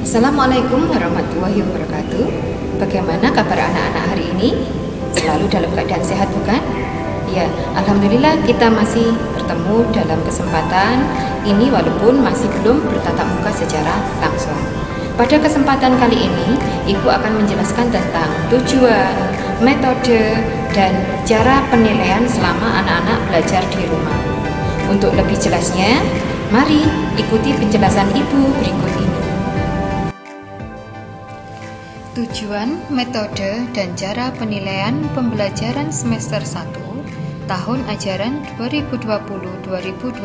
Assalamualaikum warahmatullahi wabarakatuh. Bagaimana kabar anak-anak hari ini? Selalu dalam keadaan sehat bukan? Ya, Alhamdulillah kita masih bertemu dalam kesempatan ini walaupun masih belum bertatap muka secara langsung. Pada kesempatan kali ini, Ibu akan menjelaskan tentang tujuan, metode, dan cara penilaian selama anak-anak belajar di rumah. Untuk lebih jelasnya, mari ikuti penjelasan Ibu berikut ini. Tujuan, metode, dan cara penilaian pembelajaran semester 1 tahun ajaran 2020-2021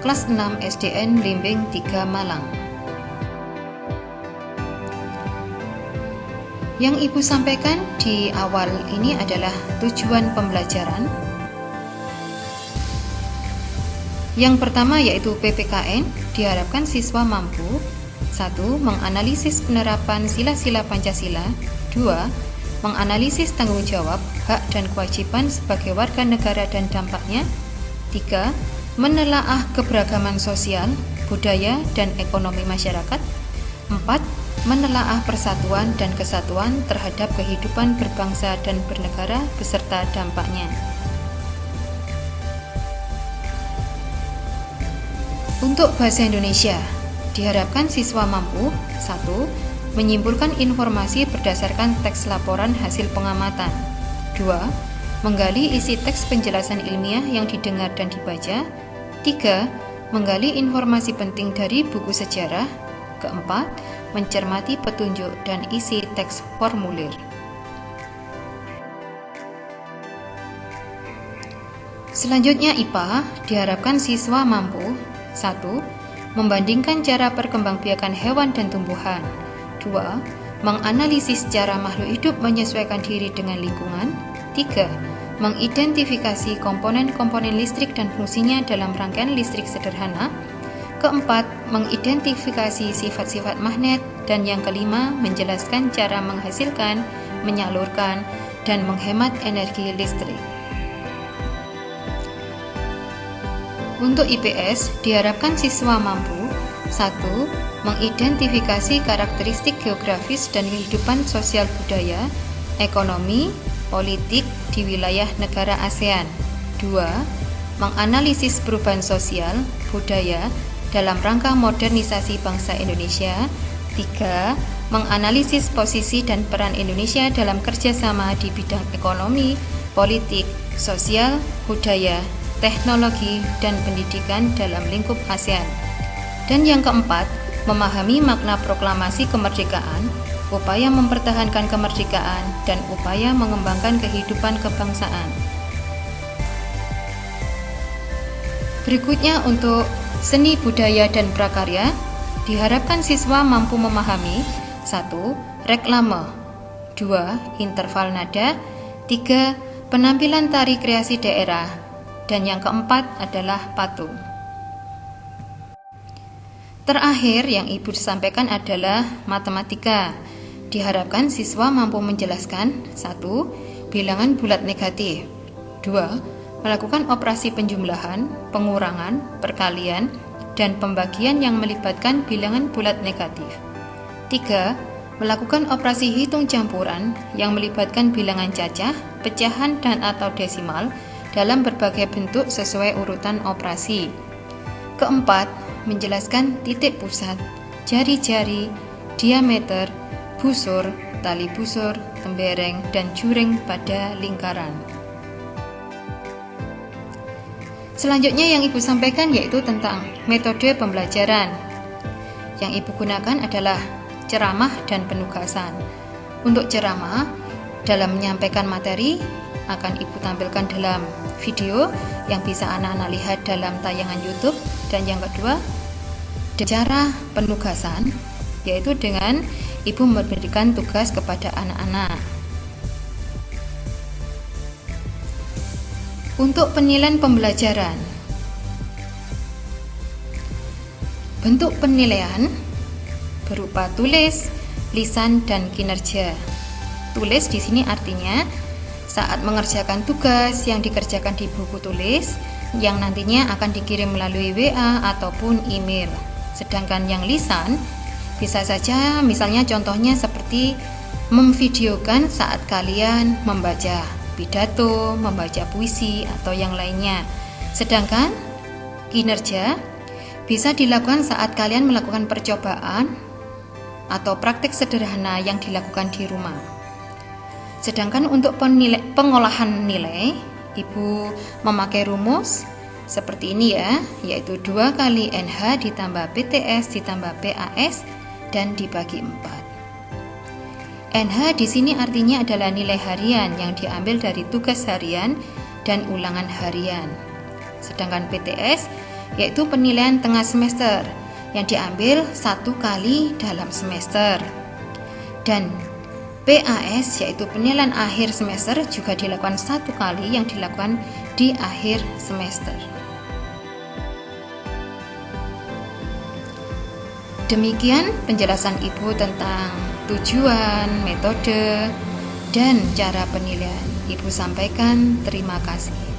kelas 6 SDN Limbing 3 Malang. Yang Ibu sampaikan di awal ini adalah tujuan pembelajaran. Yang pertama yaitu PPKN, diharapkan siswa mampu 1. Menganalisis penerapan sila-sila Pancasila. 2. Menganalisis tanggung jawab, hak dan kewajiban sebagai warga negara dan dampaknya. 3. Menelaah keberagaman sosial, budaya, dan ekonomi masyarakat. 4. Menelaah persatuan dan kesatuan terhadap kehidupan berbangsa dan bernegara beserta dampaknya. Untuk bahasa Indonesia, diharapkan siswa mampu 1. Menyimpulkan informasi berdasarkan teks laporan hasil pengamatan. 2. Menggali isi teks penjelasan ilmiah yang didengar dan dibaca. 3. Menggali informasi penting dari buku sejarah. 4. Mencermati petunjuk dan isi teks formulir. Selanjutnya IPA, diharapkan siswa mampu 1. Membandingkan cara perkembangbiakan hewan dan tumbuhan. 2. Menganalisis cara makhluk hidup menyesuaikan diri dengan lingkungan. 3. Mengidentifikasi komponen-komponen listrik dan fungsinya dalam rangkaian listrik sederhana. 4. Mengidentifikasi sifat-sifat magnet. Dan yang kelima, menjelaskan cara menghasilkan, menyalurkan, dan menghemat energi listrik. Untuk IPS, diharapkan siswa mampu 1. Mengidentifikasi karakteristik geografis dan kehidupan sosial budaya, ekonomi, politik di wilayah negara ASEAN. 2. Menganalisis perubahan sosial, budaya dalam rangka modernisasi bangsa Indonesia. 3. Menganalisis posisi dan peran Indonesia dalam kerjasama di bidang ekonomi, politik, sosial, budaya, teknologi, dan pendidikan dalam lingkup ASEAN. Dan yang keempat, memahami makna proklamasi kemerdekaan, upaya mempertahankan kemerdekaan, dan upaya mengembangkan kehidupan kebangsaan. Berikutnya untuk seni budaya dan prakarya, diharapkan siswa mampu memahami 1. Reklame. 2. Interval nada. 3. Penampilan tari kreasi daerah. Dan yang keempat adalah patung. Terakhir yang Ibu sampaikan adalah matematika. Diharapkan siswa mampu menjelaskan 1. Bilangan bulat negatif. 2. Melakukan operasi penjumlahan, pengurangan, perkalian, dan pembagian yang melibatkan bilangan bulat negatif. 3. Melakukan operasi hitung campuran yang melibatkan bilangan cacah, pecahan, dan atau desimal dalam berbagai bentuk sesuai urutan operasi. 4. Menjelaskan titik pusat, jari-jari, diameter, busur, tali busur, tembereng, dan juring pada lingkaran. Selanjutnya yang Ibu sampaikan yaitu tentang metode pembelajaran. Yang Ibu gunakan adalah ceramah dan penugasan. Untuk ceramah, dalam menyampaikan materi, akan Ibu tampilkan dalam video yang bisa anak-anak lihat dalam tayangan YouTube. Dan yang kedua, cara penugasan, yaitu dengan Ibu memberikan tugas kepada anak-anak. Untuk penilaian pembelajaran, bentuk penilaian berupa tulis, lisan, dan kinerja. Tulis di sini artinya saat mengerjakan tugas yang dikerjakan di buku tulis yang nantinya akan dikirim melalui WA ataupun email. Sedangkan yang lisan Bisa saja misalnya contohnya seperti memvideokan saat kalian membaca pidato, membaca puisi, atau yang lainnya. Sedangkan kinerja bisa dilakukan saat kalian melakukan percobaan atau praktik sederhana yang dilakukan di rumah. Sedangkan untuk pengolahan nilai, Ibu memakai rumus seperti ini ya, yaitu 2 kali NH ditambah PTS ditambah PAS dan dibagi 4. NH di sini artinya adalah nilai harian yang diambil dari tugas harian dan ulangan harian. Sedangkan PTS yaitu penilaian tengah semester yang diambil 1 kali dalam semester. Dan PAS yaitu penilaian akhir semester juga dilakukan 1 kali yang dilakukan di akhir semester. Demikian penjelasan Ibu tentang tujuan, metode, dan cara penilaian. Ibu sampaikan terima kasih.